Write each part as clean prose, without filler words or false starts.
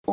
A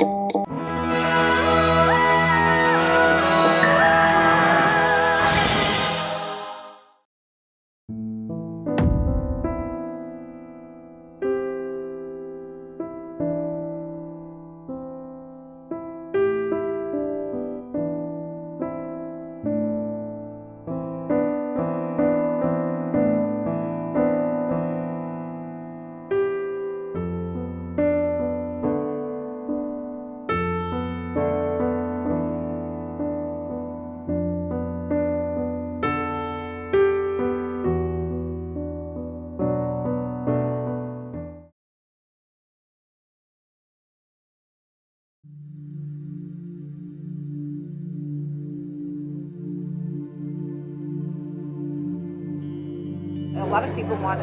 lot of people want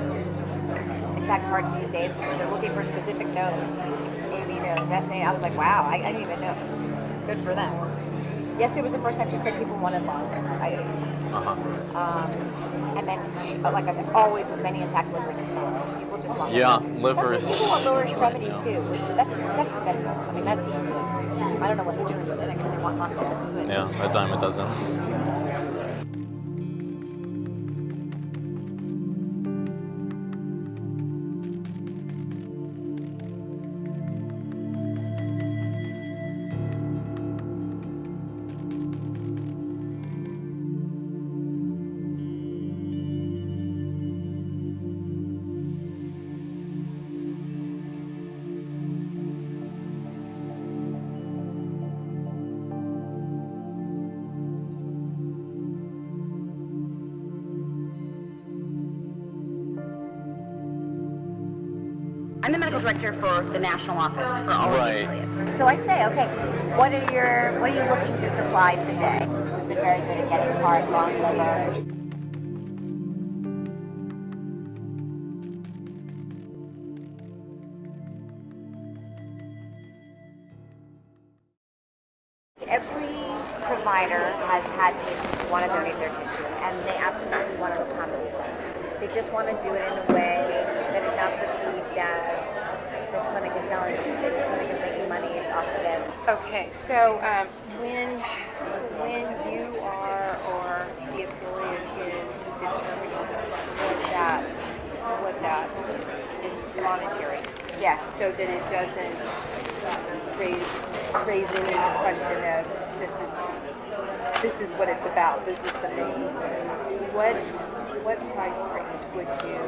intact parts these days because they're looking for specific nodes. A, B nodes, SA. I was like, wow, I didn't even know. Good for them. Yesterday was the first time she said people wanted lungs. And then, like I said, always as many intact livers as possible. People just want livers. Some people want lower extremities too, which that's simple. I mean, that's easy. I don't know what they're doing with it. I guess they want muscle. Yeah, a dime a dozen. I'm the medical director for the national office for all of the affiliates. So I say, okay, what are you looking to supply today? We've been very good at getting heart, lung, liver. Every provider has had patients who want to donate their tissue, and they absolutely want to accommodate them. They just want to do it in a way that is not perceived as this clinic is selling tissue, this clinic is making money off of this. Okay, so when you are or the affiliate is determining what that is monetary, yes, so that it doesn't raise any question of this is what it's about. This is the main. What price range would you?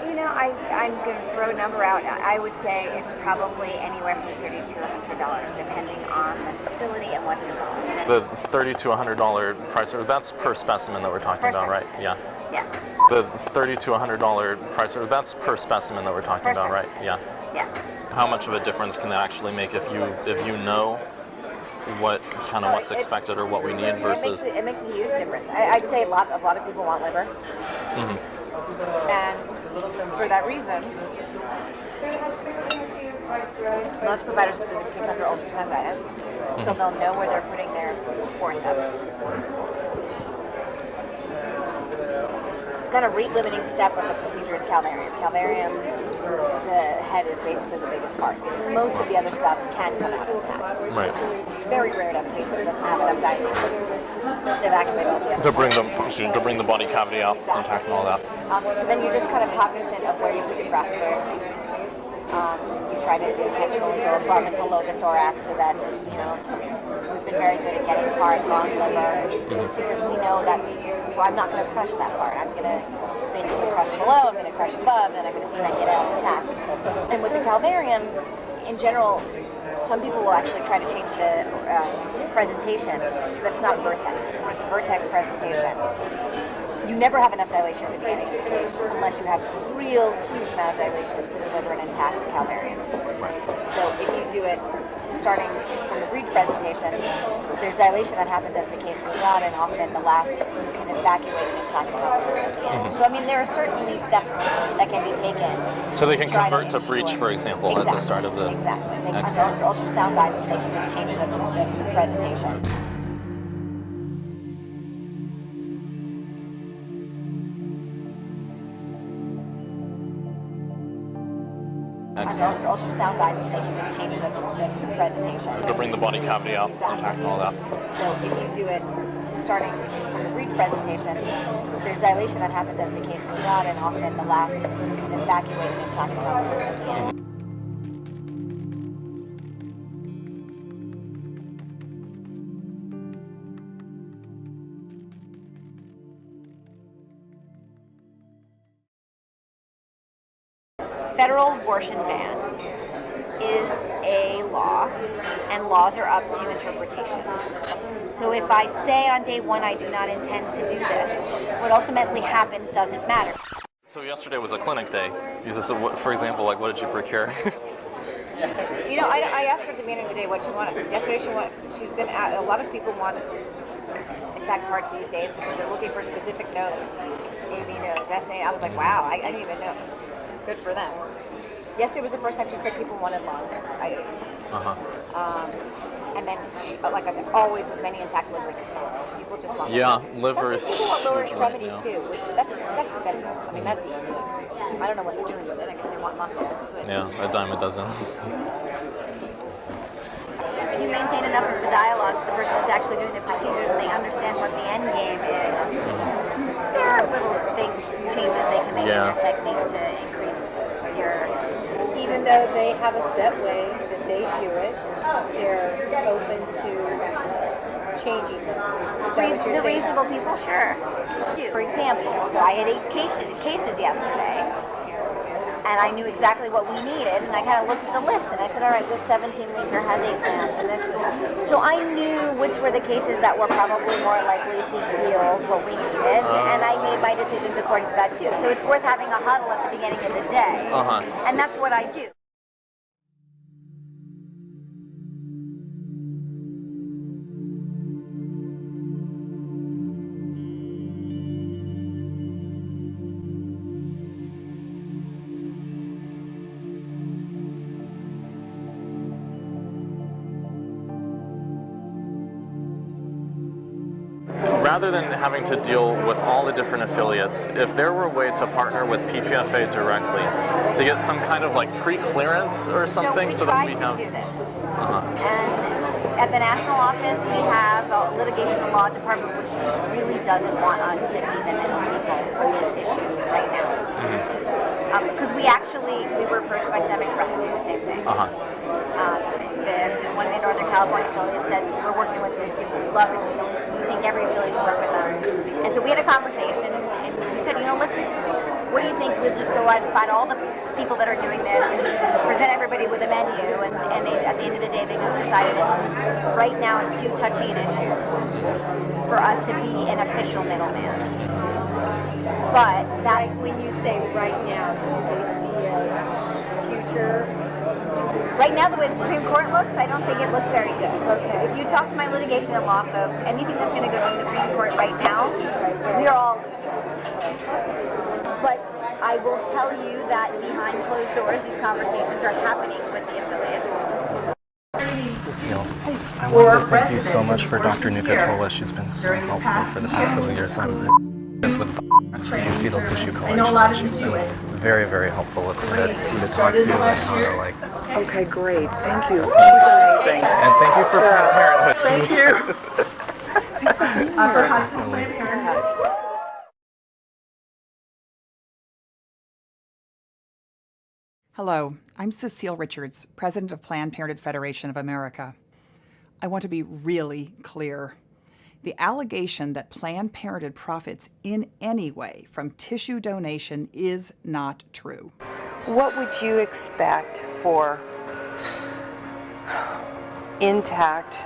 You know, I'm going to throw a number out. I would say it's probably anywhere from $30 to $100, depending on the facility and what's involved. The $30 to $100 price, that's per specimen that we're talking about, right? Yeah. Yes. The $30 to $100 price, that's per specimen that we're talking about, right? Yeah. Yes. How much of a difference can that actually make if you know what's expected or what we need versus? It makes a huge difference. I'd say a lot of people want liver, and for that reason, most providers will do this case under ultrasound guidance, so they'll know where they're putting their forceps. Then a rate-limiting step of the procedure is calvarium. Calvarium, the head is basically the biggest part. Most of the other stuff can come out intact. Right. It's very rare to have a patient that doesn't have enough dilation to evacuate all the other to bring the body cavity out intact and all that. So then you're just kind of cognizant of where you put your crossbars. You try to intentionally go above and below the thorax so that, we've been very good at getting heart, lung, liver, because we know that, so I'm not going to crush that part. I'm going to basically crush below, I'm going to crush above, and I'm going to see that get out intact. And with the calvarium, in general, some people will actually try to change the presentation so that it's not a vertex, because when it's a vertex presentation, you never have enough dilation at the beginning of the case unless you have a real huge amount of dilation to deliver an intact calvarium. So if you do it starting from the breech presentation, there's dilation that happens as the case goes on, and often you can evacuate an intact calvarium at the end. So I mean, there are certainly steps that can be taken. So they can convert to breech, for example, at the start of the... Exactly. Under ultrasound guidance, they can just change the presentation. Excellent. Under ultrasound guidance, they can just change the presentation. To bring the body cavity out, Exactly. intact and all that. So if you do it starting from the breech presentation, there's dilation that happens as the case comes out, and often the last can evacuate an intact lump at the end. Federal abortion ban is a law, and laws are up to interpretation. So if I say on day one I do not intend to do this, what ultimately happens doesn't matter. So yesterday was a clinic day. So for example, like what did you procure? You know, I asked her at the beginning of the day what she wanted. Yesterday she's been at, a lot of people want intact parts these days because they're looking for specific nodes, AV nodes, SA. I was like, wow, I didn't even know. Good for them. Yesterday was the first time she said people wanted lungs. And then, like I said, always as many intact livers as possible. People just want livers. Some people want lower extremities too, which that's simple. I mean, that's easy. I don't know what they're doing with it. I guess they want muscle. But Yeah, a dime a dozen. if you maintain enough of the dialogue to the person that's actually doing the procedures and they understand what the end game is, there are little things, changes they can make in their technique to increase your Even success. though they have a set way that they do it, they're open to changing them. Is that what you're The saying? reasonable people, sure. For example, so I had 8 cases yesterday, and I knew exactly what we needed, and I kind of looked at the list, and I said, all right, this 17-weeker has 8 clamps, and this, so I knew which were the cases that were probably more likely to yield what we needed, and I made my decisions according to that too. So it's worth having a huddle at the beginning of the day, and that's what I do. Rather than having to deal with all the different affiliates, if there were a way to partner with PPFA directly to get some kind of like pre-clearance or something, so that we have. So we tried to do this, and at the national office we have a litigation and law department which just really doesn't want us to be the middle people for this issue right now. Because we were approached by STEM Express to do the same thing. One of the Northern California affiliates said, we're working with these people, we love it, we think every affiliate should work with them. And so we had a conversation, and we said, you know, what do you think, we'll just go out and find all the people that are doing this and present everybody with a menu, and they, at the end of the day, they just decided right now it's too touchy an issue for us to be an official middleman. But that, When you say right now, do they see a future? right now, the way the Supreme Court looks, I don't think it looks very good. Okay. If you talk to my litigation and law folks, anything that's going to go to the Supreme Court right now, we are all losers. But I will tell you that behind closed doors, these conversations are happening with the affiliates. Cecile, I wanted to thank you so much for Dr. Nuka-Tola. She's been so helpful for the past couple of years. I'm this with fetal tissue collection. She's been very, very helpful with the team to talk to and how to like. Okay, great. Thank you. She's amazing. And thank you for Planned Parenthood. Thank you. Hello, I'm Cecile Richards, President of Planned Parenthood Federation of America. I want to be really clear. The allegation that Planned Parenthood profits in any way from tissue donation is not true. What would you expect for intact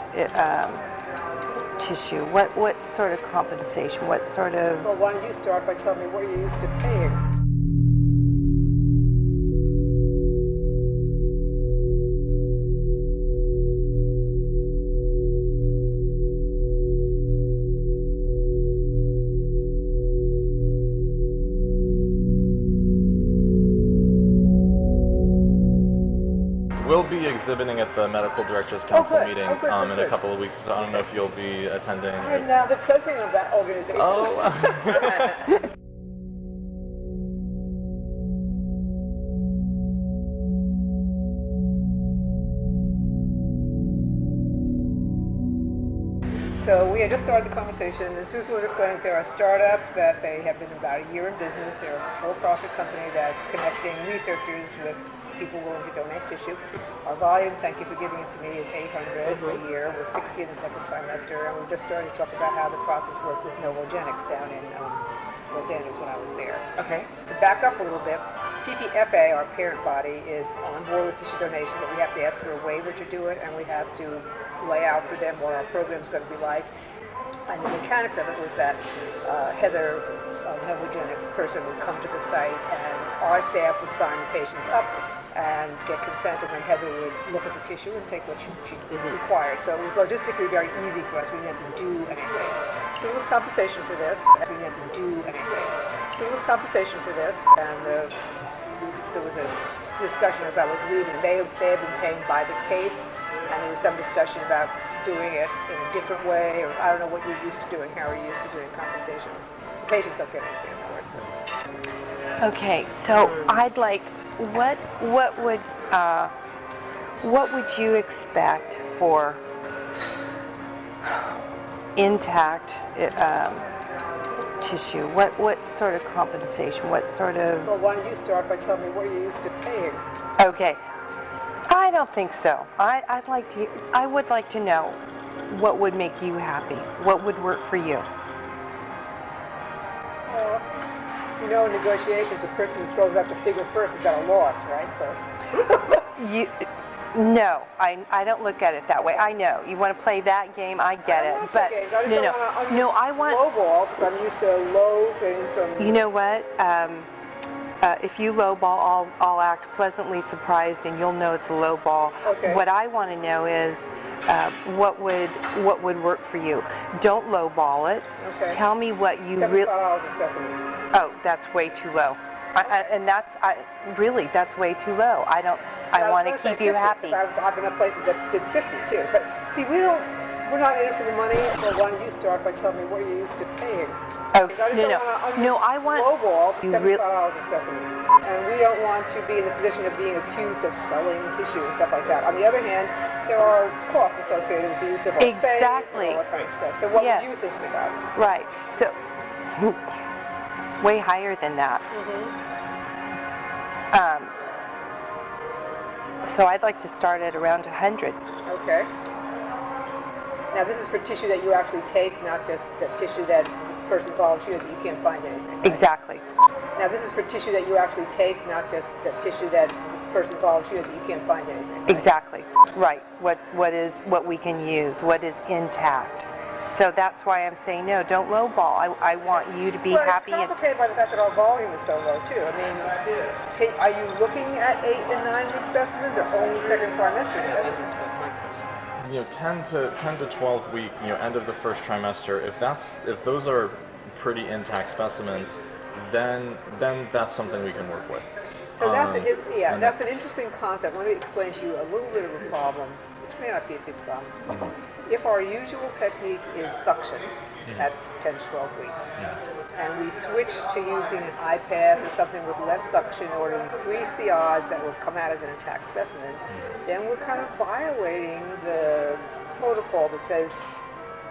tissue? What sort of compensation? What sort of... Well, why don't you start by telling me what you're used to paying? We'll be exhibiting at the Medical Directors Council good. meeting Oh, good, in a good. couple of weeks, so I don't know if you'll be attending. I'm now the president of that organization. Oh. So we had just started the conversation, and Susan was a clinic. They're a startup that they have been about a year in business. They're a for-profit company that's connecting researchers with people willing to donate tissue. Our volume, thank you for giving it to me, is 800 a year with 60 in the second trimester. And we just started to talk about how the process worked with Novogenics down in Los Angeles when I was there. Okay. To back up a little bit, PPFA, our parent body, is on board with tissue donation, but we have to ask for a waiver to do it, and we have to lay out for them what our program's going to be like. And the mechanics of it was that Heather, Novogenics person, would come to the site, and our staff would sign the patients up and get consent, and then Heather would look at the tissue and take what she required. So it was logistically very easy for us. We didn't have to do anything. So there was compensation for this. We didn't have to do anything. So there was compensation for this, and there was a discussion as I was leaving. They had been paying by the case, and there was some discussion about doing it in a different way, or I don't know what you're used to doing, how are you used to doing compensation. The patients don't get anything, of course. But. Okay, so I'd like, what would you expect for intact tissue? What sort of compensation? What sort of? Well, why don't you start by telling me what you're used to paying? Okay, I don't think so. I would like to know what would make you happy. What would work for you? Well, you know, in negotiations, the person who throws out the figure first is at a loss, right? So. No, I don't look at it that way. I know you want to play that game. I get it, but no, I want lowball because I'm used to low things from. You know what? If you lowball, I'll act pleasantly surprised, and you'll know it's a lowball. Okay. What I want to know is what would work for you. Don't lowball it. Okay. Tell me what you really. $75 a specimen. Oh, that's way too low. And that's really that's way too low. I want to keep you 50, happy. I've been at places that did 50 too. But see, we're not in it for the money. Well, why don't you start by telling me what you're used to paying? Oh, No, I want lowball $75 a specimen, and we don't want to be in the position of being accused of selling tissue and stuff like that. On the other hand, there are costs associated with the use of our space and all that kind of stuff. So what would you think about it? Right. So way higher than that. So I'd like to start at around 100. Okay. Now this is for tissue that you actually take, not just the tissue that the person volunteered that you can't find anything. Right? Exactly. Now this is for tissue that you actually take, not just the tissue that the person volunteered that you can't find anything. Right? Exactly. Right. What we can use, what is intact. So that's why I'm saying no, don't lowball. I want you to be happy. Well, it's complicated by the fact that our volume is so low too. I mean, are you looking at 8 and 9 week specimens or only second trimester specimens? 10 to 12 week, end of the first trimester. If those are pretty intact specimens, then that's something we can work with. So that's an interesting concept. Let me explain to you a little bit of a problem, which may not be a big problem. If our usual technique is suction at 10 to 12 weeks, and we switch to using an iPass or something with less suction in order to increase the odds that will come out as an intact specimen, then we're kind of violating the protocol that says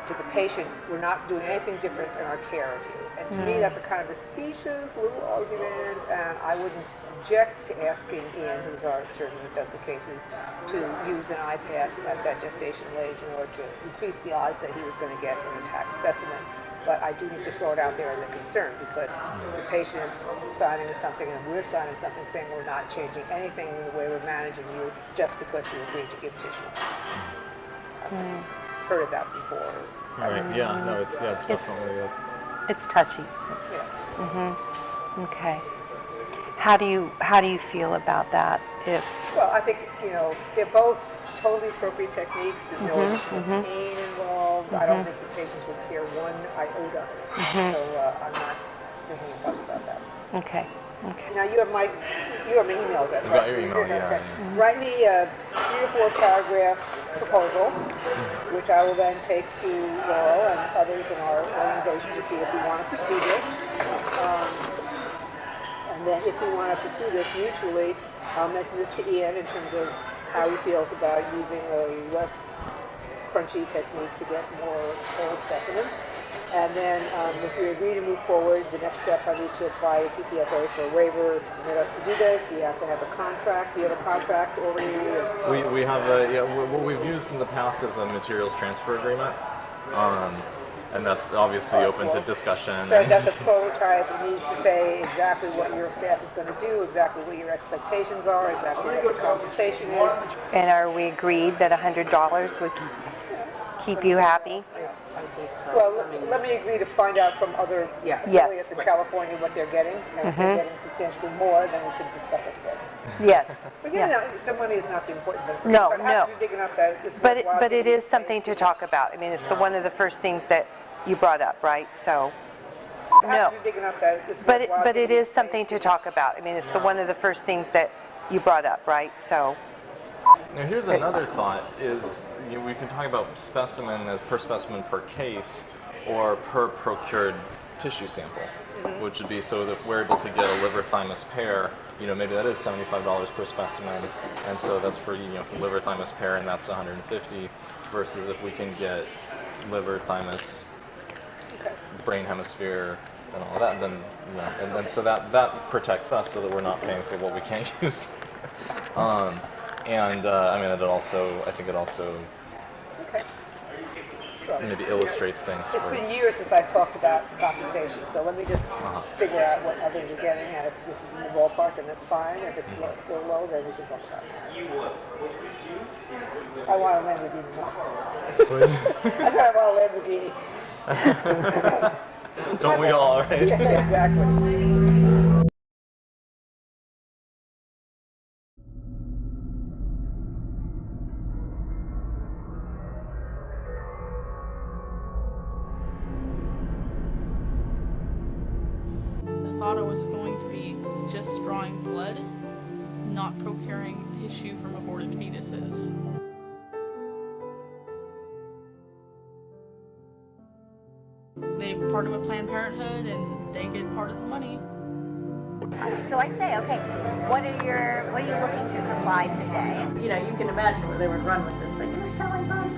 to the patient, we're not doing anything different in our care of you. And to me, that's a kind of a specious little argument, and I wouldn't object to asking Ian, who's our surgeon that does the cases, to use an iPass at that gestational age in order to increase the odds that he was going to get an intact specimen. But I do need to throw it out there as a concern because the patient is signing something and we're signing something saying we're not changing anything in the way we're managing you just because you agreed to give tissue. I've heard of that before. Right. Yeah. No. It's definitely. It's touchy. Okay. How do you feel about that? Well, I think they're both totally appropriate techniques. There's no additional pain involved. I don't think the patients would care one iota. So I'm not making a fuss about that. Okay. Now you have my email address, right? Got your email, yeah. Write me a 3 or 4 paragraph proposal, which I will then take to Laurel and others in our organization to see if we want to pursue this. And then if we want to pursue this mutually, I'll mention this to Ian in terms of how he feels about using a less crunchy technique to get more whole specimens. And then if we agree to move forward, the next steps, I need to apply to PPFA for a waiver to permit us to do this. We have to have a contract. Do you have a contract already? We have a, yeah, what we've used in the past is a materials transfer agreement. And that's obviously open to discussion. So that's a prototype. It needs to say exactly what your staff is going to do, exactly what your expectations are, exactly what the compensation is. And are we agreed that $100 would keep you happy? Well, let me agree to find out from other affiliates in California what they're getting. And if they're getting substantially more, then we can discuss it then. Yes. But yeah, the money is not the important thing. No, but it has to be big enough that it's But worthwhile it to is something to talk about. I mean, it's one of the first things that you brought up, right? So, it has to be big enough that it's worthwhile but it to is something to talk about. I mean, it's one of the first things that you brought up, right? So. Now here's another thought: is we can talk about specimen as per specimen per case, or per procured tissue sample, which would be so that if we're able to get a liver thymus pair, maybe that is $75 per specimen, and so that's for for liver thymus pair, and that's $150, versus if we can get liver thymus, brain hemisphere, and all that, then and then so that protects us so that we're not paying for what we can't use. I mean, I think it also maybe illustrates things. It's been years since I talked about compensation, so let me just figure out what others are getting, and if this is in the ballpark, then that's fine. If it's still low, then we can talk about it. I want a Lamborghini. I said I want a Lamborghini. Don't we all, right? Yeah, exactly. I thought I was going to be just drawing blood, not procuring tissue from aborted fetuses. They're part of a Planned Parenthood and they get part of the money. So I say, okay, what are you looking to supply today? You can imagine where they would run with this. Like, you're selling blood,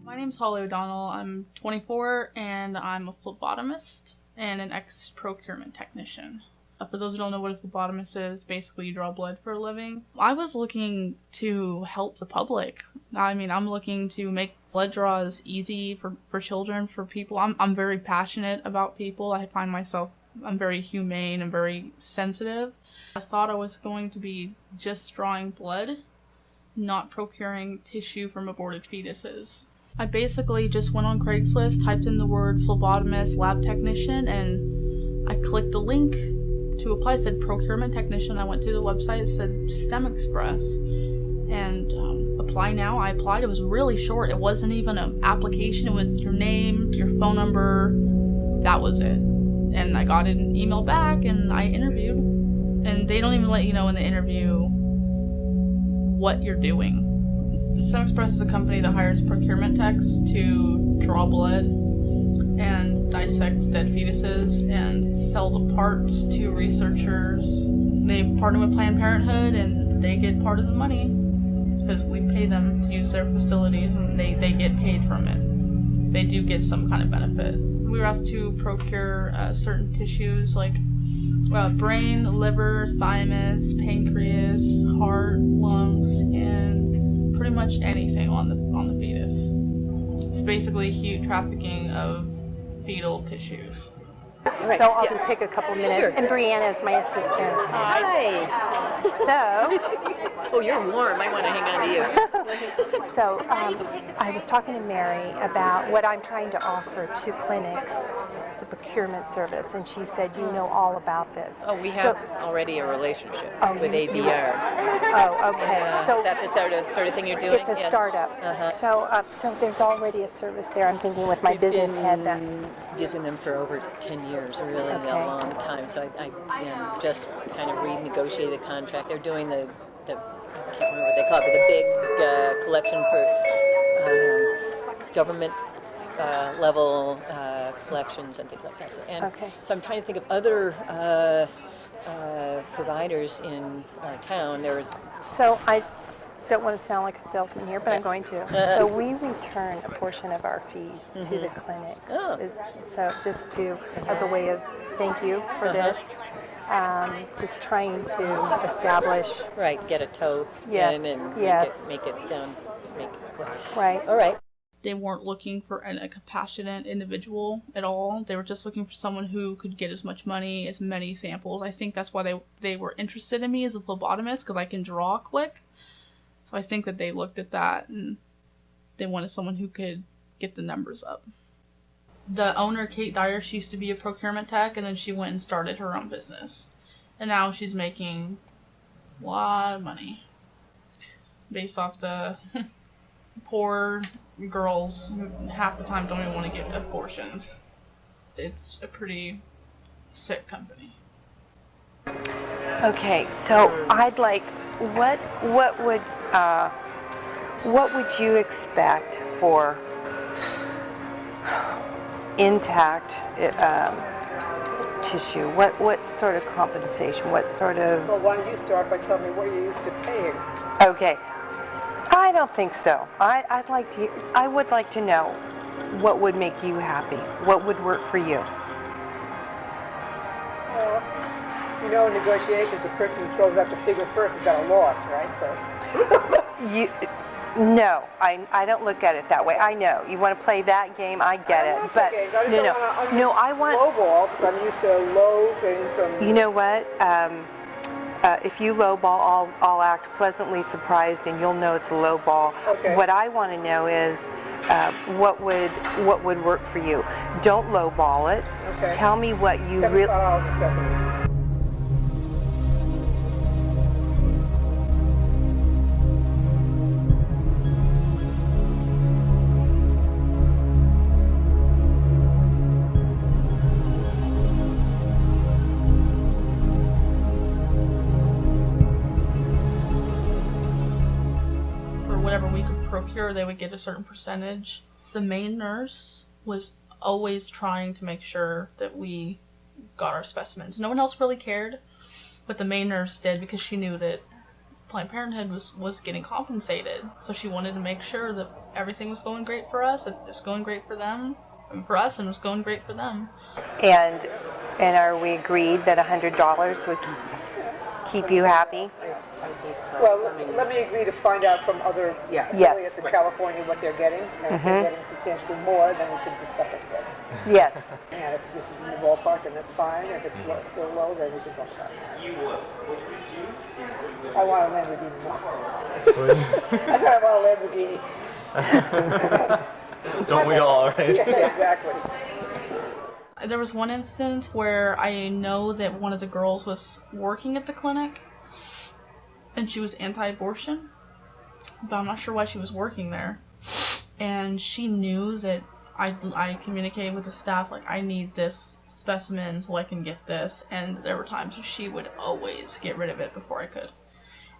My name's Holly O'Donnell. I'm 24 and I'm a phlebotomist and an ex-procurement technician. For those who don't know what a phlebotomist is, basically you draw blood for a living. I was looking to help the public. I mean, I'm looking to make blood draws easy for children, for people. I'm very passionate about people. I find myself, I'm very humane and very sensitive. I thought I was going to be just drawing blood, not procuring tissue from aborted fetuses. I basically just went on Craigslist, typed in the word phlebotomist, lab technician, and I clicked a link to apply. It said procurement technician. I went to the website, it said STEM Express, and apply now. I applied. It was really short. It wasn't even an application. It was your name, your phone number. That was it. And I got an email back and I interviewed. And they don't even let you know in the interview what you're doing. STEM Express is a company that hires procurement techs to draw blood and dissect dead fetuses and sell the parts to researchers. They partner with Planned Parenthood and they get part of the money because we pay them to use their facilities and they get paid from it. They do get some kind of benefit. We were asked to procure certain tissues like brain, liver, thymus, pancreas, heart, lungs, skin, pretty much anything on the fetus. It's basically huge trafficking of fetal tissues. Right. So I'll just take a couple minutes. Sure. And Brianna is my assistant. Hi. So. Oh, you're warm. I want to hang on to you. So I was talking to Mary about what I'm trying to offer to clinics as a procurement service, and she said, you know all about this. Oh, we have already a relationship with ABR. Oh, okay. So that the sort of thing you're doing? It's a startup. So there's already a service there. I'm thinking with my business head that. Using them for over 10 years, a really long time. So I just kind of renegotiated the contract. They're doing the I can't remember what they call it, but the big collection for government level collections and things like that. So I'm trying to think of other providers in our town. There were So I don't want to sound like a salesman here, but I'm going to. So we return a portion of our fees to the clinics. So just to, as a way of thank you for this, just trying to establish. right. Get a toe Yes, in and yes. make it sound. Right. All right. They weren't looking for a compassionate individual at all. They were just looking for someone who could get as much money, as many samples. I think that's why they were interested in me as a phlebotomist, because I can draw quick. So I think that they looked at that and they wanted someone who could get the numbers up. The owner, Kate Dyer, she used to be a procurement tech, and then she went and started her own business. And now she's making a lot of money based off the poor girls who half the time don't even want to get abortions. It's a pretty sick company. Okay, so I'd like, what would you expect for intact tissue? What sort of compensation? What sort of? Well, why don't you start by telling me what you're used to paying? Okay, I don't think so. I would like to know what would make you happy. What would work for you? Well, you know, in negotiations, the person who throws out the figure first is at a loss, right? So. No, I don't look at it that way. I know you want to play that game. I get it, but no, I want lowball because I'm used to low things from. You know what? If you lowball, I'll act pleasantly surprised, and you'll know it's a lowball. Okay. What I want to know is what would work for you. Don't lowball it. Okay. Tell me what you really. $75 a specimen. Procure, they would get a certain percentage. The main nurse was always trying to make sure that we got our specimens. No one else really cared, but the main nurse did because she knew that Planned Parenthood was getting compensated. So she wanted to make sure that everything was going great for us, it was going great for them, and for us, and it was going great for them. And are we agreed that $100 would keep you happy? Well, let me agree to find out from other affiliates in California what they're getting. And if they're getting substantially more, then we can discuss it again. Yes. And if this is in the ballpark, then that's fine. If it's still low, then we can talk about it. I want a Lamborghini. I said I want a Lamborghini. Don't we all, right? Yeah, exactly. There was one instance where I know that one of the girls was working at the clinic, and she was anti-abortion, but I'm not sure why she was working there. And she knew that I communicated with the staff, like, I need this specimen so I can get this, and there were times she would always get rid of it before I could.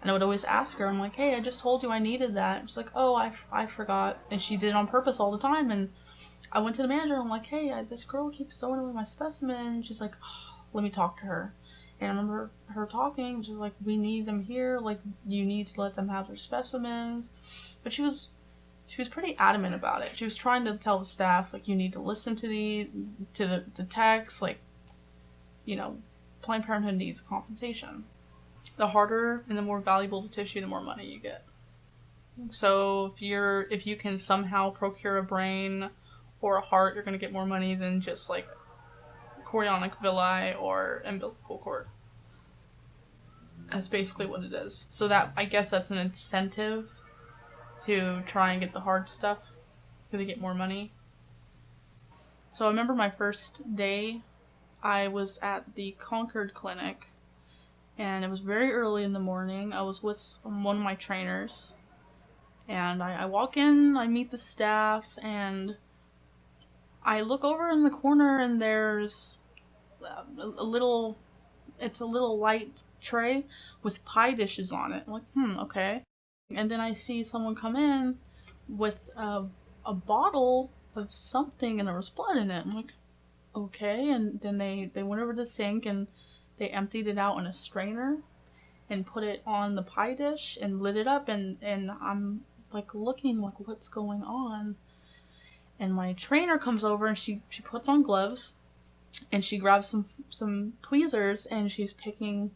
And I would always ask her, I'm like, hey, I just told you I needed that. And she's like, oh, I forgot. And she did it on purpose all the time. And I went to the manager, I'm like, hey, this girl keeps throwing away my specimen. She's like, oh, let me talk to her. And I remember her talking, she's like, we need them here, like, you need to let them have their specimens. But she was pretty adamant about it. She was trying to tell the staff, like, you need to listen to the text, like, you know, Planned Parenthood needs compensation. The harder and the more valuable the tissue, the more money you get. So if you can somehow procure a brain or a heart, you're going to get more money than just, like, chorionic villi or umbilical cord. That's basically what it is. So that, I guess that's an incentive to try and get the hard stuff because they get more money. So I remember my first day, I was at the Concord Clinic, and it was very early in the morning. I was with one of my trainers, and I walk in, I meet the staff, and I look over in the corner, and there's a little light tray with pie dishes on it. I'm like, okay. And then I see someone come in with a bottle of something, and there was blood in it. I'm like, okay. And then they went over to the sink, and they emptied it out in a strainer and put it on the pie dish and lit it up, and I'm like looking like, what's going on? And my trainer comes over and she puts on gloves and she grabs some tweezers and she's picking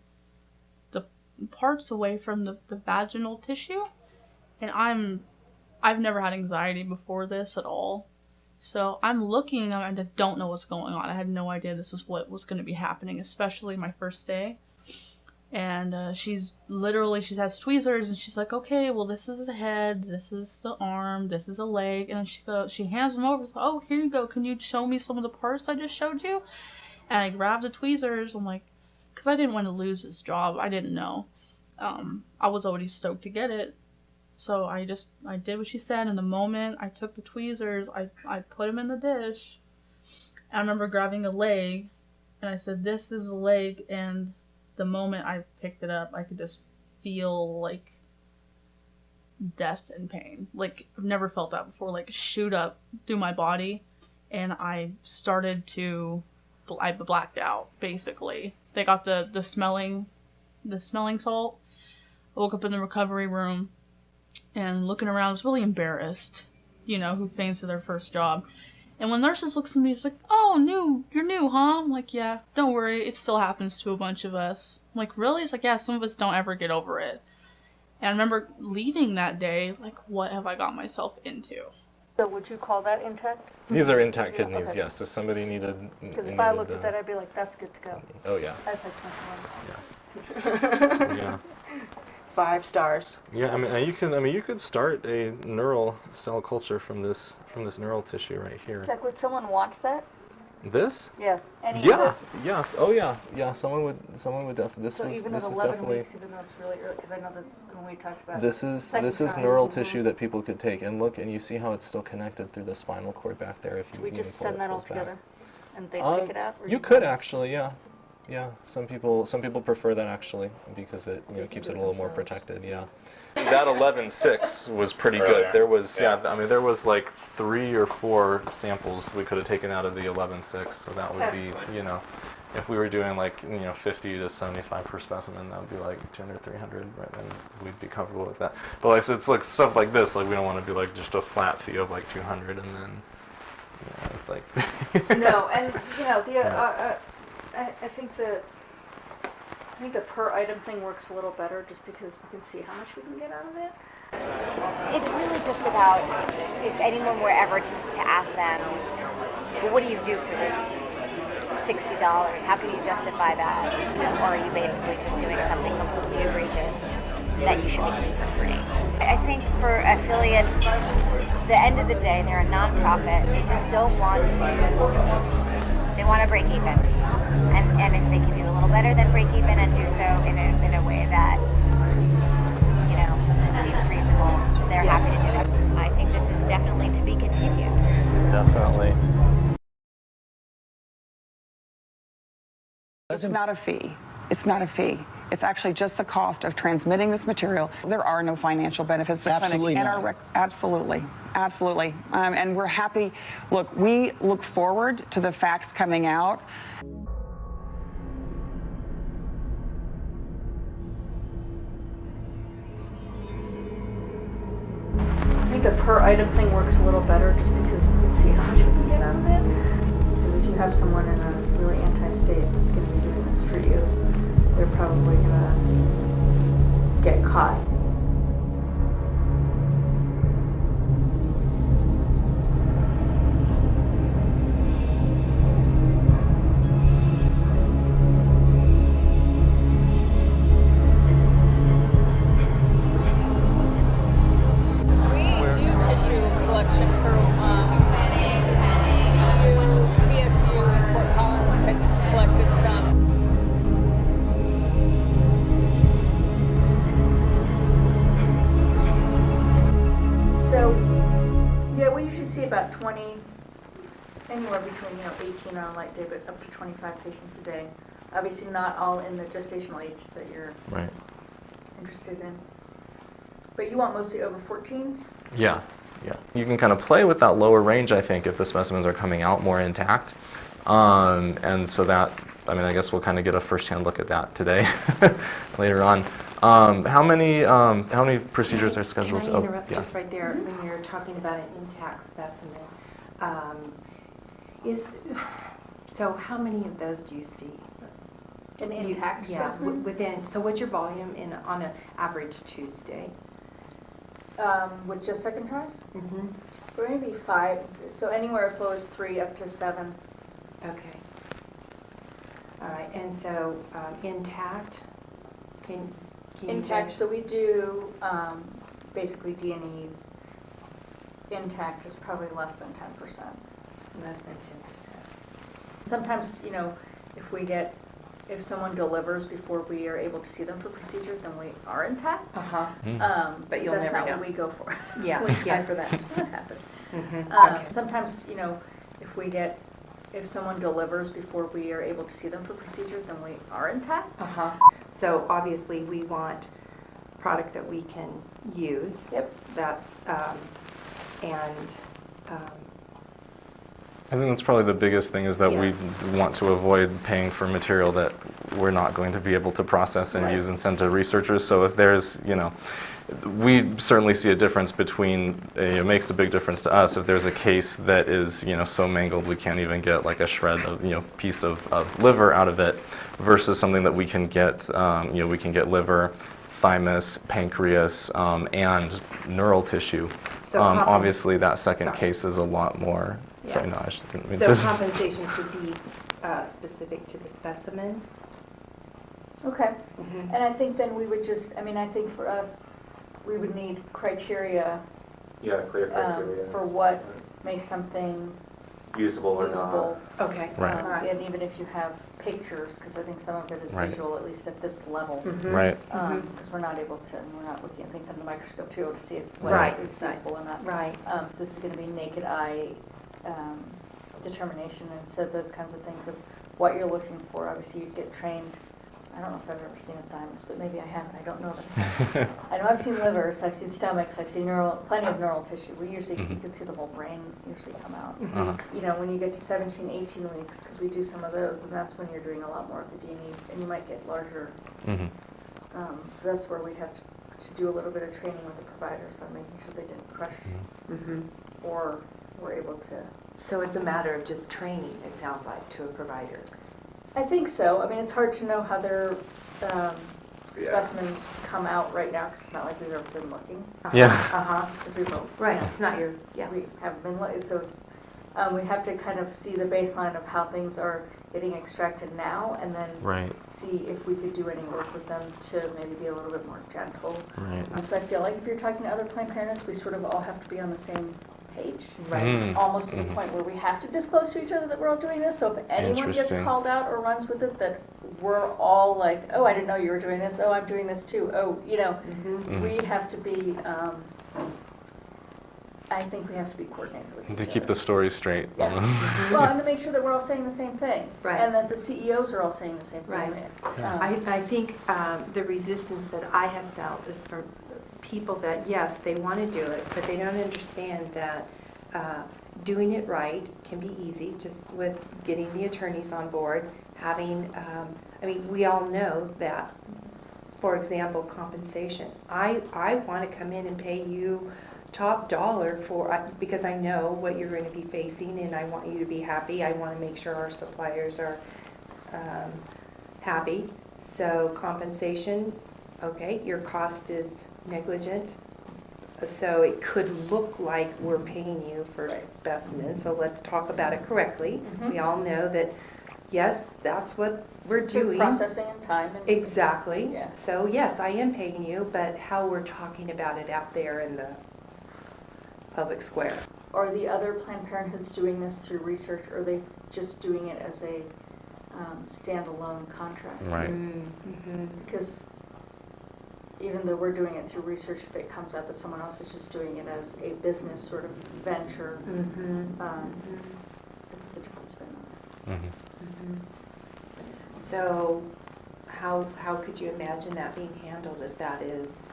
the parts away from the vaginal tissue. And I've never had anxiety before this at all. So I'm looking and I don't know what's going on. I had no idea this was what was going to be happening, especially my first day. And she has tweezers and she's like, okay, well, this is the head, this is the arm, this is a leg. And then she hands them over. So, oh, here you go. Can you show me some of the parts I just showed you? And I grabbed the tweezers. I'm like, because I didn't want to lose this job. I didn't know. I was already stoked to get it. So I did what she said. And the moment I took the tweezers, I put them in the dish. I remember grabbing a leg and I said, this is the leg. And the moment I picked it up, I could just feel like death and pain. Like I've never felt that before, like shoot up through my body. And I blacked out basically. They got the smelling salt. I woke up in the recovery room and looking around, I was really embarrassed, who faints to their first job. And when nurses looks at me, it's like, oh, you're new, huh? I'm like, yeah, don't worry, it still happens to a bunch of us. I'm like, really? It's like, yeah, some of us don't ever get over it. And I remember leaving that day, like, what have I got myself into? So would you call that intact? These are intact kidneys, okay. yes. If somebody needed... Because if I looked at that, I'd be like, that's good to go. Oh, yeah. That's like 21. Yeah. Yeah. 5 stars. Yeah, you could start a neural cell culture from this neural tissue right here. Like, would someone want that? This? Yeah. Any Yeah. of this? Yeah. Oh yeah. Yeah. Someone would definitely. So even at 11 weeks, even though it's really early, because I know that's when we talked about. This is neural tissue that people could take and look, and you see how it's still connected through the spinal cord back there. If you we just send that all together, and they pick it out. You could actually, yeah. Yeah, some people prefer that actually because it keeps it a little more protected. Yeah. That 11.6 was pretty good. There was there was like 3 or 4 samples we could have taken out of the 11.6, so that would be if we were doing like 50 to 75 per specimen, that would be like 200 or 300, right? And we'd be comfortable with that. But like so it's like stuff like this, like we don't want to do like just a flat fee of like 200 and then it's like no, and I think the per item thing works a little better just because we can see how much we can get out of it. It's really just about if anyone were ever to ask them, well, what do you do for this $60? How can you justify that? Or are you basically just doing something completely egregious that you should be doing for free? I think for affiliates, the end of the day, they're a non-profit. They just don't want to. They want to break even, and if they can do a little better than break even and do so in a way that seems reasonable, they're happy to do it. I think this is definitely to be continued. Definitely. It's not a fee. It's not a fee. It's actually just the cost of transmitting this material. There are no financial benefits to the Absolutely clinic. not. Absolutely. And we're happy. Look, we look forward to the facts coming out. I think the per item thing works a little better just because we can see how much we can get out of it. Because if you have someone in a really anti-state that's going to be doing this for you, they're probably going to get caught. About 20, anywhere between 18 on a light day, but up to 25 patients a day. Obviously not all in the gestational age that you're interested in. But you want mostly over 14s? Yeah. You can kind of play with that lower range, I think, if the specimens are coming out more intact. And so that I mean, I guess we'll kind of get a first-hand look at that today, later on. How many procedures are scheduled? Can I interrupt just right there when you're talking about an intact specimen? So how many of those do you see? An intact specimen? Within. So what's your volume on an average Tuesday? With just second tries? Mm-hmm. For maybe 5, so anywhere as low as 3 up to 7. Okay. All right, and so intact, can intact, so we do basically D&Es. Intact is probably less than 10%. Less than 10%. Sometimes, you know, if someone delivers before we are able to see them for procedure, then we are intact. But you'll that's never not know. what we go for. Yeah. We try for that to not happen. Okay. Sometimes, you know, if someone delivers before we are able to see them for procedure, then we are intact. So obviously we want product that we can use. Yep. That's I think that's probably the biggest thing, is that we want to avoid paying for material that we're not going to be able to process and use and send to researchers. So if there's, you know, we certainly see a difference between, it makes a big difference to us if there's a case that is, you know, so mangled we can't even get like a shred of, you know, piece of liver out of it, versus something that we can get, you know, we can get liver, thymus, pancreas, and neural tissue. So obviously that second case is a lot more. Sorry, no, I didn't mean so to. compensation could be specific to the specimen. Okay. And I think then we would just, I mean, I think for us, we would need criteria. Yeah, clear criteria. For what makes something usable or not. Okay. Right. And even if you have pictures, because I think some of it is visual, at least at this level. Right. Because we're not looking at things under the microscope to be able to see whether it's visible or not. Right. So this is going to be naked eye determination, and so those kinds of things of what you're looking for. Obviously, you'd get trained. I don't know if I've ever seen a thymus, but maybe I haven't. I don't know. I know I've seen livers, I've seen stomachs, I've seen plenty of neural tissue. We usually, you can see the whole brain usually come out. You know, when you get to 17, 18 weeks, because we do some of those, and that's when you're doing a lot more of the D&E, and you might get larger. So that's where we'd have to do a little bit of training with the providers on making sure they didn't crush or were able to. So it's a matter of just training, it sounds like, to a provider. I think so. I mean, it's hard to know how their specimens come out right now, because it's not like we've ever been looking. Right, it's not your, we haven't been looking, so it's, we have to kind of see the baseline of how things are getting extracted now, and then see if we could do any work with them to maybe be a little bit more gentle. So I feel like if you're talking to other Planned Parenthoods, we sort of all have to be on the same page, almost to the point where we have to disclose to each other that we're all doing this. So if anyone gets called out or runs with it, that we're all like, oh, I didn't know you were doing this. Oh, I'm doing this too. Oh, you know, we have to be. I think we have to be coordinated with each other. To keep the story straight. Well, and to make sure that we're all saying the same thing, and that the CEOs are all saying the same thing. I think the resistance that I have felt is from people that, yes, they want to do it, but they don't understand that doing it right can be easy, just with getting the attorneys on board, having, I mean, we all know that, for example, compensation. I want to come in and pay you top dollar because I know what you're going to be facing, and I want you to be happy. I want to make sure our suppliers are happy. So compensation, okay, your cost is negligent. So it could look like we're paying you for specimens. So let's talk about it correctly. We all know that, yes, that's what we're doing. Processing and time. And exactly. So yes, I am paying you, but how we're talking about it out there in the public square. Are the other Planned Parenthoods doing this through research, or are they just doing it as a standalone contract? Because even though we're doing it through research, if it comes up that someone else is just doing it as a business sort of venture, it's a different spin on it. So how could you imagine that being handled if that is?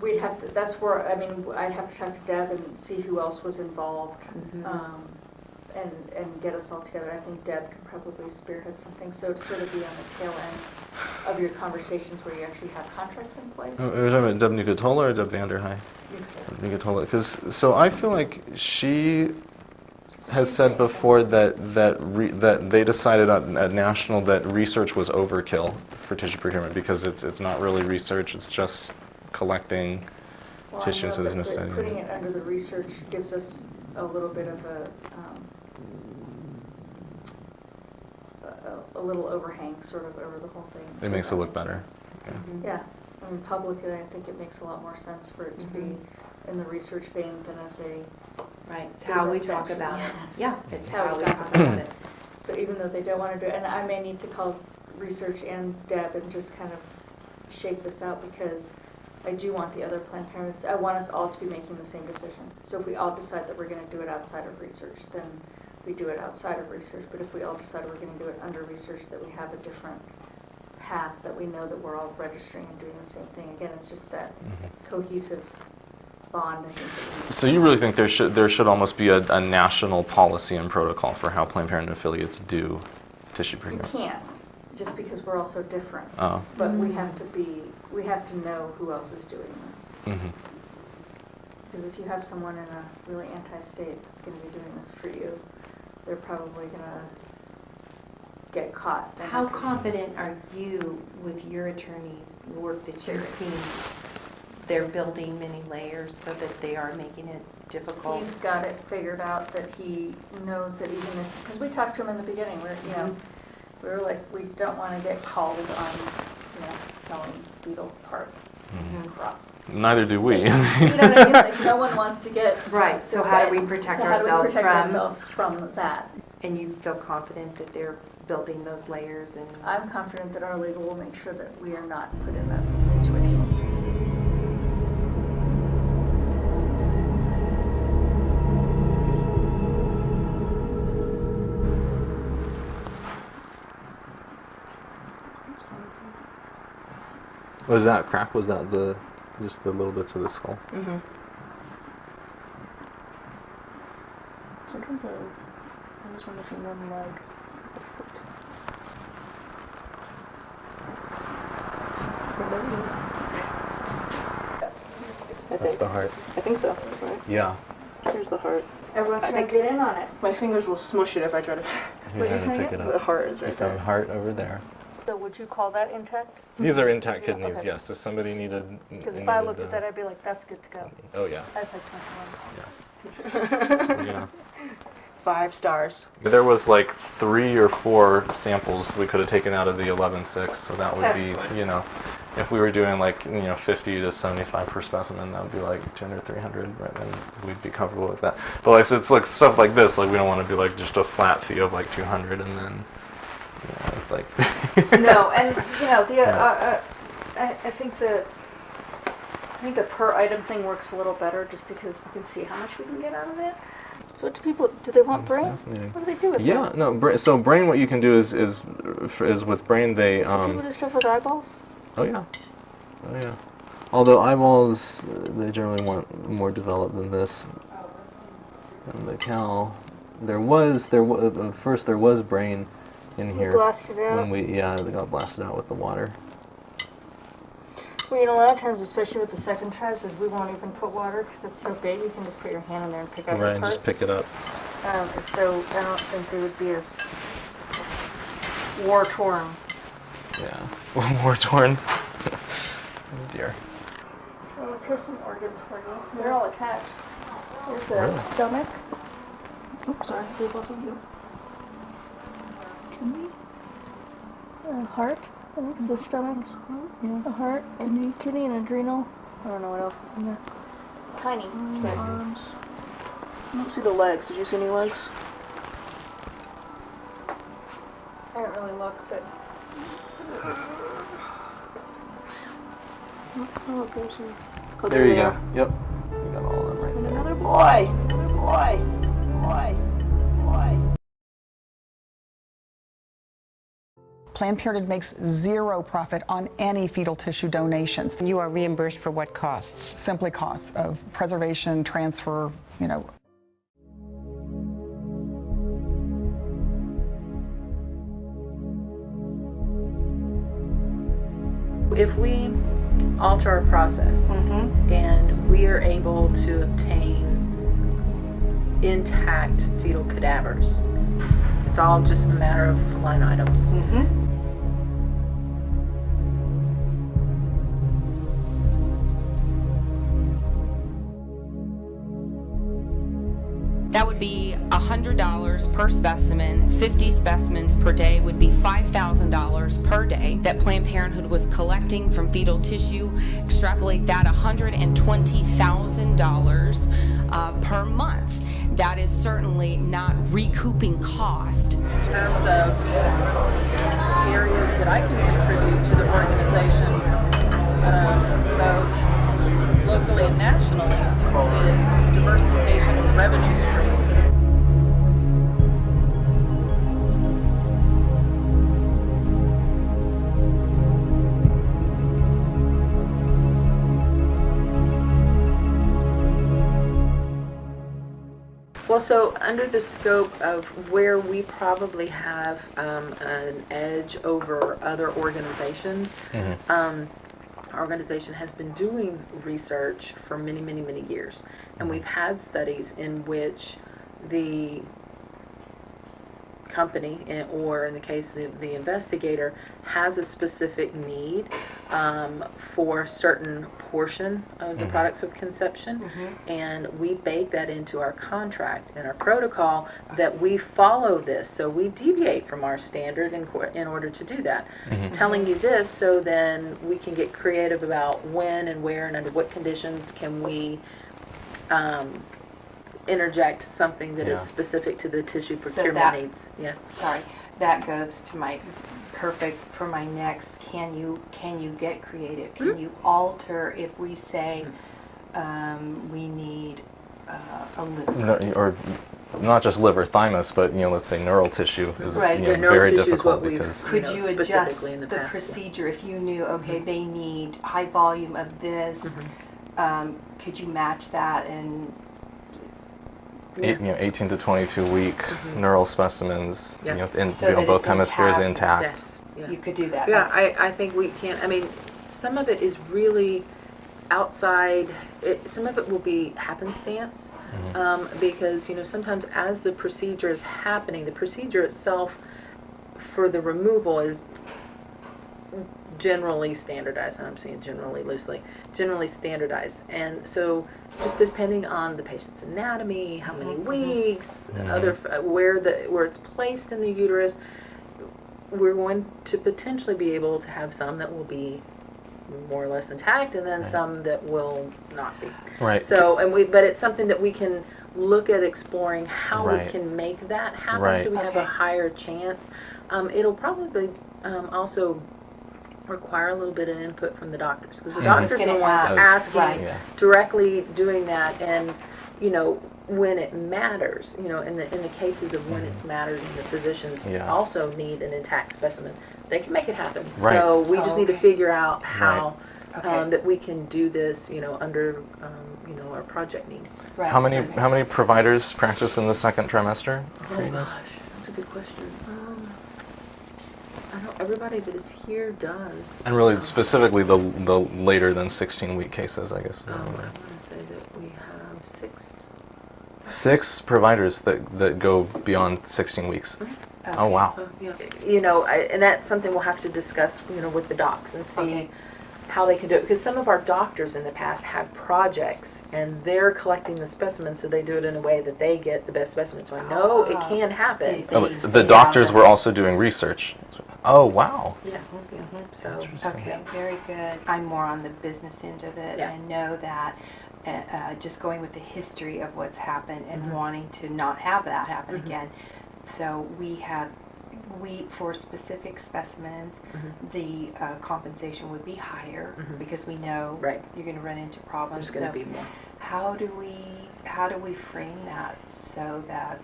We'd have to, that's where, I mean, I'd have to talk to Deb and see who else was involved. and get us all together. I think Deb can probably spearhead something, so to sort of be on the tail end of your conversations where you actually have contracts in place. Oh, are we talking about Deb Nucatola or Deb Vanderhei? Nucatola, because so I feel like she has said before that they decided at national that research was overkill for tissue procurement because it's not really research, it's just collecting tissue, so there's no study. Putting it under the research gives us a little bit of a little overhang sort of over the whole thing. It makes it look better. Yeah. Yeah. I mean, publicly, I think it makes a lot more sense for it to be in the research vein than as a right. It's how we talk about it. Yeah, it's how we talk about it. So even though they don't want to do it, and I may need to call research and Deb and just kind of shake this out because I do want the other Planned Parenthood. I want us all to be making the same decision. So if we all decide that we're going to do it outside of research, then we do it outside of research. But if we all decide we're going to do it under research, that we have a different path, that we know that we're all registering and doing the same thing. Again, it's just that cohesive bond. I think. So you really think there should almost be a national policy and protocol for how Planned Parenthood affiliates do tissue procurement? We can't, just because we're all so different. Oh. But we have to know who else is doing this. Because if you have someone in a really anti-state that's going to be doing this for you, they're probably going to get caught. How confident are you with your attorneys, the work that you've seen? They're building many layers so that they are making it difficult. He's got it figured out that he knows that even if, because we talked to him in the beginning, we were like, we don't want to get called on, selling beetle parts across. Neither do we. You know what I mean? Like no one wants to get right. So how do we protect ourselves from that? And you feel confident that they're building those layers, and I'm confident that our legal will make sure that we are not put in that situation. Was that crack? Was that just the little bits of the skull? Sometimes I was missing one leg, a foot. That's the heart. I think so, right? Yeah. Here's the heart. Everyone should get in on it. My fingers will smush it if I try to. You're trying to pick it up. The heart is right there. You found heart over there. So would you call that intact? These are intact kidneys, okay. yes. If somebody needed... Because if I looked at that, I'd be like, that's good to go. Oh, yeah. That's like 21. Yeah. 5 stars. There was like 3 or 4 samples we could have taken out of the 11.6, so that would be, if we were doing like, 50 to 75 per specimen, that would be like 200, 300, right? And we'd be comfortable with that. But like, so it's like stuff like this, like we don't want to do like just a flat fee of like 200 and then, it's like... No, and I think the per item thing works a little better just because we can see how much we can get out of it. So what do they want brain? What do they do with brain? No, so brain, what you can do is with brain they... Do people do stuff with eyeballs? Oh yeah. Although eyeballs, they generally want more developed than this. And the cow, first there was brain in here. Blasted out? When they got blasted out with the water. Well, a lot of times, especially with the second tries, is we won't even put water because it's so big. You can just put your hand in there and pick out the parts. Right, just pick it up. So I don't think they would be as war-torn. Yeah, war-torn. Oh dear. Well, here's some organs for you. They're all attached. Here's the stomach. Oops, sorry, leave both of you. Kidney. Heart. I think it's the stomach. A heart. Kidney and adrenal. I don't know what else is in there. Tiny. Arms. I don't see the legs. Did you see any legs? I didn't really look, but... Oh, there's some. Oh, there you go. Yep. You got all of them right and there. Another boy. Another boy. Planned Parenthood makes zero profit on any fetal tissue donations. You are reimbursed for what costs? Simply costs of preservation, transfer, if we alter our process and we are able to obtain intact fetal cadavers, it's all just a matter of line items. That would be $100 per specimen. 50 specimens per day would be $5,000 per day that Planned Parenthood was collecting from fetal tissue. Extrapolate that, $120,000 per month. That is certainly not recouping cost. In terms of areas that I can contribute to the organization, both locally and nationally, is diversification of revenue streams. Well, so under the scope of where we probably have an edge over other organizations, our organization has been doing research for many, many, many years. And we've had studies in which the company, or in the case of the investigator, has a specific need for a certain portion of the products of conception, and we bake that into our contract and our protocol that we follow this. So we deviate from our standard in order to do that. Telling you this so then we can get creative about when and where and under what conditions can we interject something that is specific to the tissue procurement needs. Yeah. Sorry, that goes to my perfect for my next. Can you get creative? Can you alter if we say we need a liver? No, or not just liver, thymus, but let's say neural tissue is Neural very tissue difficult because could you adjust the procedure if you knew they need high volume of this? Could you match that and 18 to 22 week neural specimens, in so both hemispheres intact. Yes. You could do that. Yeah, I think we can. I mean, some of it is really outside. Some of it will be happenstance because sometimes as the procedure is happening, the procedure itself for the removal is generally standardized, and I'm saying generally loosely, generally standardized. And so just depending on the patient's anatomy, how many weeks, where it's placed in the uterus, we're going to potentially be able to have some that will be more or less intact, and then some that will not be. Right. So, but it's something that we can look at exploring how we can make that happen, so we have a higher chance. It'll probably also require a little bit of input from the doctors, because the doctors are the ones asking, directly doing that, and when it matters, in the cases of when it's mattered, and the physicians also need an intact specimen, they can make it happen. So we just need to figure out how that we can do this, under our project needs. How many providers practice in the second trimester? Oh gosh, that's a good question. Everybody that is here does. And really, specifically, the later than 16-week cases, I guess. I want to say that we have 6. 6 providers that go beyond 16 weeks. Oh, wow. And that's something we'll have to discuss, with the docs and see how they can do it. Because some of our doctors in the past have projects, and they're collecting the specimens, so they do it in a way that they get the best specimens. So I know it can happen. The doctors were also doing research. Oh, wow. Yeah. So, okay, very good. I'm more on the business end of it, and know that just going with the history of what's happened and wanting to not have that happen again. So for specific specimens, the compensation would be higher because we know you're going to run into problems. There's going to be more. How do we frame that so that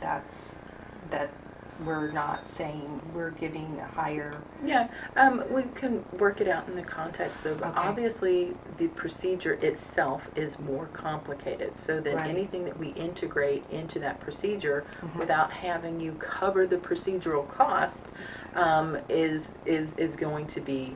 we're not saying we're giving a higher... Yeah, we can work it out in the context of obviously the procedure itself is more complicated, so that anything that we integrate into that procedure without having you cover the procedural cost is going to be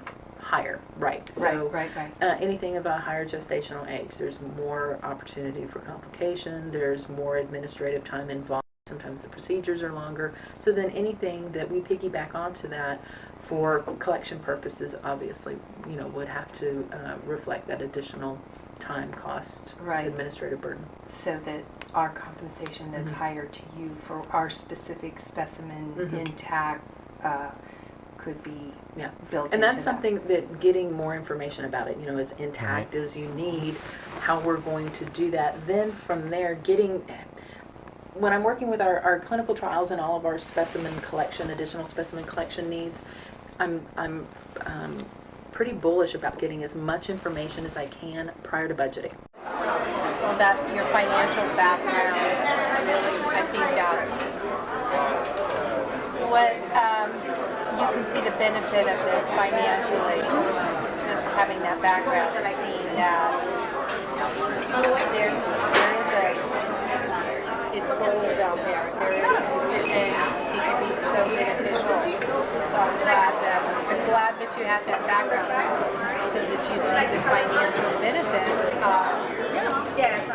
higher, right? So right. Anything of a higher gestational age, there's more opportunity for complication. There's more administrative time involved. Sometimes the procedures are longer. So then anything that we piggyback onto that for collection purposes, obviously, would have to reflect that additional time, cost, administrative burden. So that our compensation that's higher to you for our specific specimen intact could be built and into that's something that getting more information about it, as intact as you need, how we're going to do that. Then from there, when I'm working with our clinical trials and all of our additional specimen collection needs, I'm pretty bullish about getting as much information as I can prior to budgeting. Well, that your financial background, really, I think that's what you can see the benefit of this financially. Just having that background and seeing that there is it's gold out there. And it can be so beneficial. So I'm glad that you have that background so that you see the financial benefits of getting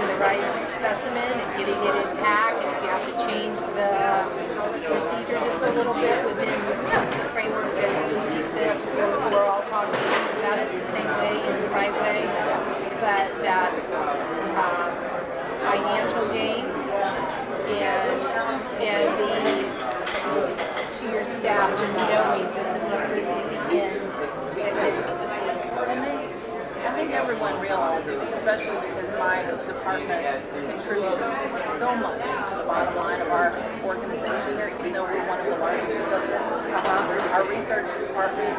the right specimen and getting it intact. And if you have to change the procedure just a little bit within the framework that keeps it, we're all talking about it the same way in the right way. But that financial gain and the to your staff just knowing this is the end. I think everyone realizes, especially because my department contributes so much to the bottom line of our organization here, even though we're one of the largest affiliates. Our research department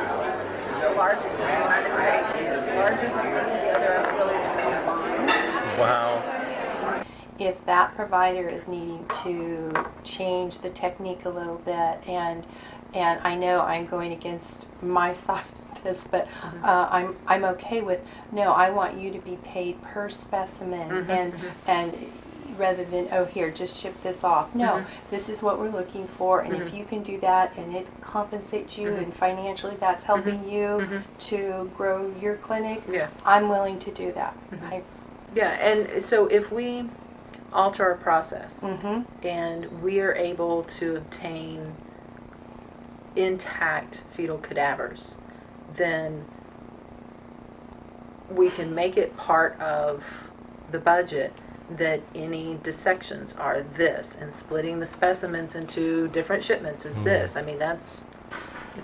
is the largest in the United States, larger than any of the other affiliates combined. Wow. If that provider is needing to change the technique a little bit, and I know I'm going against my side of this, but I'm okay with, no, I want you to be paid per specimen, and rather than, oh, here, just ship this off. No, this is what we're looking for, and if you can do that and it compensates you and financially that's helping you to grow your clinic, I'm willing to do that. And so if we alter our process and we are able to obtain intact fetal cadavers, then we can make it part of the budget that any dissections are this, and splitting the specimens into different shipments is this. I mean, it's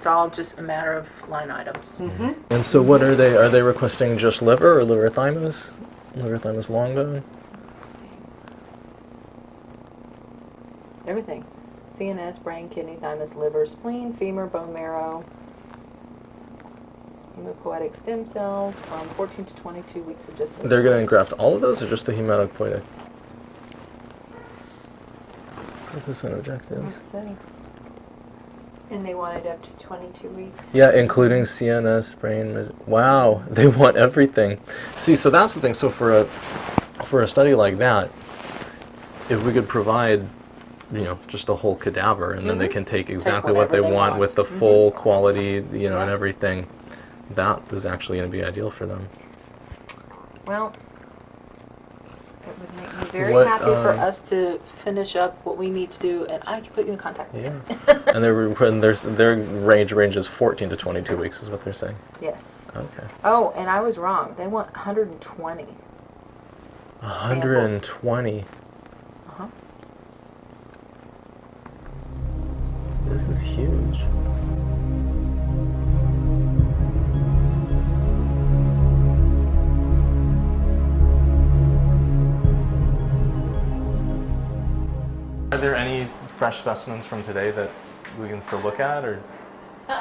all just a matter of line items. And so what are they? Are they requesting just liver or liver thymus? Liver thymus longa? Everything. CNS, brain, kidney, thymus, liver, spleen, femur, bone marrow, hematopoietic stem cells from 14 to 22 weeks of gestation. They're going to engraft all of those or just the hematopoietic? Purpose and objectives. And they want it up to 22 weeks? Yeah, including CNS, brain. Wow, they want everything. See, so that's the thing. So for a study like that, if we could provide, just a whole cadaver, and then they can take exactly what they want with the full quality, and everything, that is actually going to be ideal for them. Well, it would make me very happy for us to finish up what we need to do, and I can put you in contact with them. And their range ranges 14 to 22 weeks is what they're saying. Yes. Okay. Oh, and I was wrong. They want 120. 120. This is huge. Are there any fresh specimens from today that we can still look at, or? We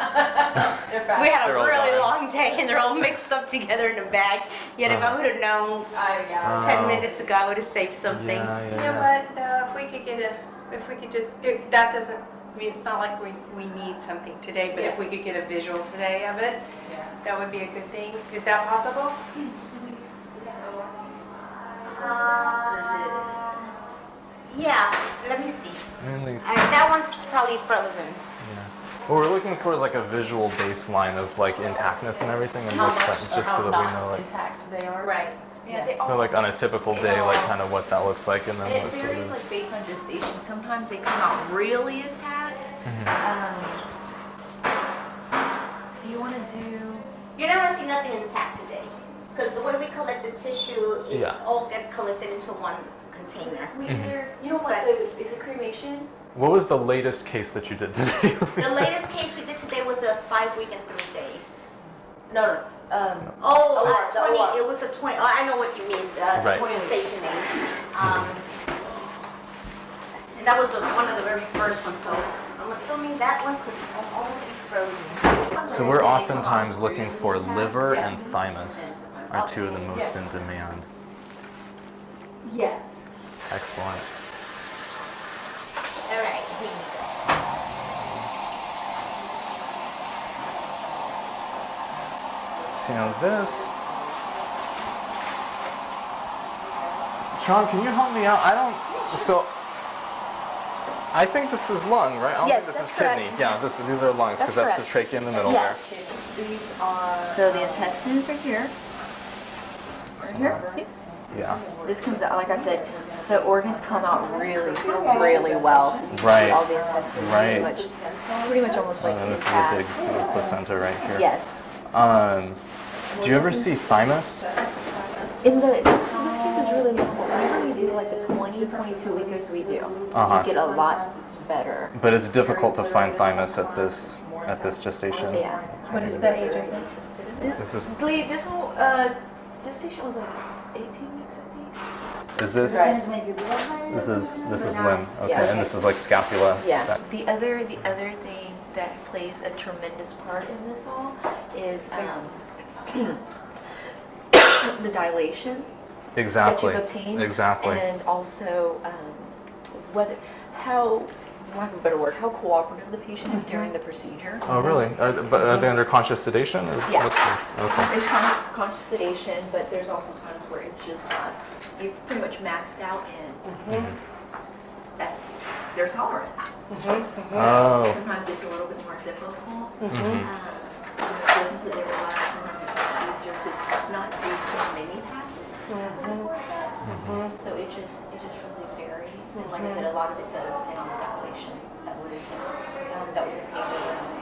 had a really long day and they're all mixed up together in a bag. Yet if I would have known 10 minutes ago, I would have saved something. You know what, if we could just, that doesn't, I mean, it's not like we need something today, but if we could get a visual today of it, that would be a good thing. Is that possible? Yeah, let me see. That one's probably frozen. What we're looking for is like a visual baseline of like intactness and everything, and what's that, just so that we know like intact they are. Right. Yeah, they so like on a typical day, like kind of what that looks like, and then And what it sort varies of. like based on gestation. Sometimes they come out really intact. Do you want to do? You're not gonna see nothing intact today, because the way we collect the tissue, it all gets collected into one container. We either, you know what? Is it cremation? What was the latest case that you did today? The latest case we did today was a 5 week and 3 days. No. 20. It was a 20. Oh, I know what you mean. Right. 20 station 8. And that was one of the very first ones. So I'm assuming that one could almost be frozen. So we're oftentimes looking for liver and thymus are two of the most in demand. Yes. Excellent. All right. So now this. Sean, can you help me out? I think this is lung, right? I don't think this is kidney. Yeah, these are lungs because that's the trachea in the middle there. These are. So the intestines right here. Right here. See? Yeah. This comes out, like I said, the organs come out really, really well. Right. All the intestines. Right. Pretty much almost like And this is a intact. big placenta right here. Yes. Do you ever see thymus? In this case is really important. Whenever we do like the 20, 22 weekers we do, you get a lot better. But it's difficult to find thymus at this gestation. Yeah. What is that age right now? This patient was like 18 weeks, I think. Is this? This is limb. Okay, Yeah. and this is like scapula. Yeah. The other thing that plays a tremendous part in this all is the dilation Exactly. that you've obtained. Exactly. And also how, lack of a better word, how cooperative the patient is during the procedure. Oh, really? Are they under conscious sedation? Or Yeah. Okay. There's conscious sedation, but there's also times where it's just not. You've pretty much maxed out, and that's their tolerance. Oh. Sometimes it's a little bit more difficult. To completely relax. Sometimes it's a lot easier to not do so many passes in forceps. So it just really varies. And like I said, a lot of it does depend on the dilation that was obtained.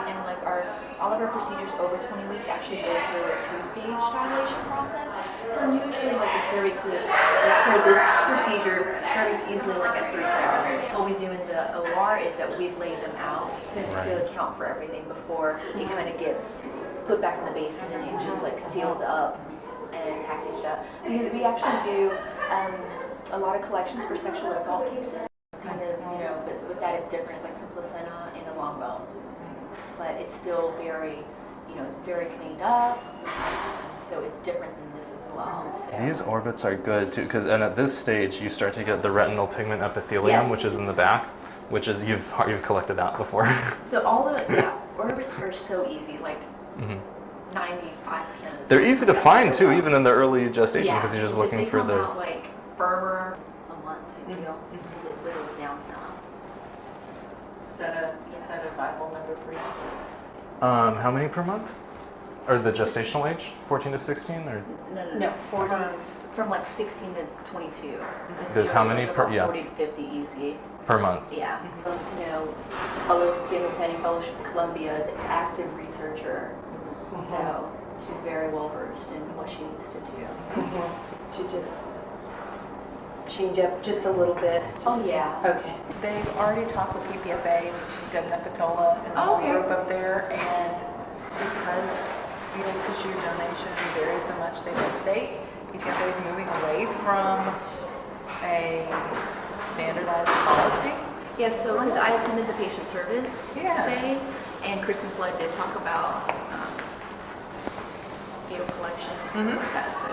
And like all of our procedures over 20 weeks actually go through a 2-stage dilation process. So usually like the cervix is, like for this procedure, cervix easily like at 3 centimeters. What we do in the OR is that we lay them out to account for everything before it kind of gets put back in the basin and just like sealed up and packaged up. Because we actually do a lot of collections for sexual assault cases. Kind of, but with that it's different. It's like some placenta and a long bone. But it's still very, it's very cleaned up, so it's different than this as well. So. These orbits are good too, and at this stage you start to get the retinal pigment epithelium, which is in the back, which is you've collected that before. So all the orbits are so easy, like 95% of the They're easy to find too, even in the early gestation, because you're just looking for they the. come out like firmer a month, I feel, because it whittles down some. Is that a viable number for you? How many per month? Or the gestational age, 14 to 16, or? No, 40, from like 16 to 22. There's how many per? Yeah. 40 to 50 easy. Per month. Yeah. Other family planning fellowship at Columbia, the active researcher. So she's very well versed in what she needs to do. To just change up just a little bit. Okay. They've already talked with PPFA, done Necatola and the whole group up there, and because fetal tissue donation varies so much state by state, PPFA is moving away from a standardized policy. Yeah, so because I attended the patient service day, and Kristen Flood did talk about fetal collection and stuff like that, so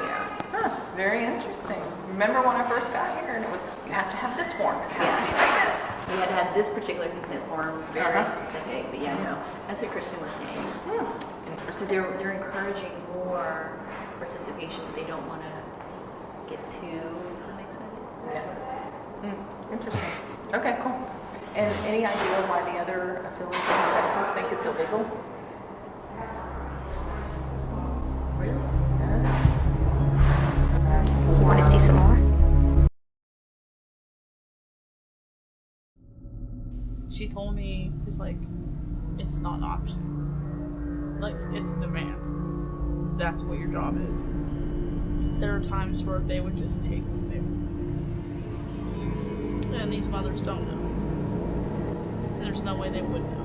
Very interesting. Remember when I first got here, and it was, you have to have this form, it has to be like this. We had to have this particular consent form, very specific, but that's what Kristen was saying. Because they're encouraging more participation, but they don't want to get too into the mix of it. Interesting. Okay, cool. And any idea why the other affiliates in Texas think it's illegal? Really? You want to see some more? She told me, it's like, it's not an option. Like, it's a demand. That's what your job is. There are times where they would just take what they want. And these mothers don't know. And there's no way they would know.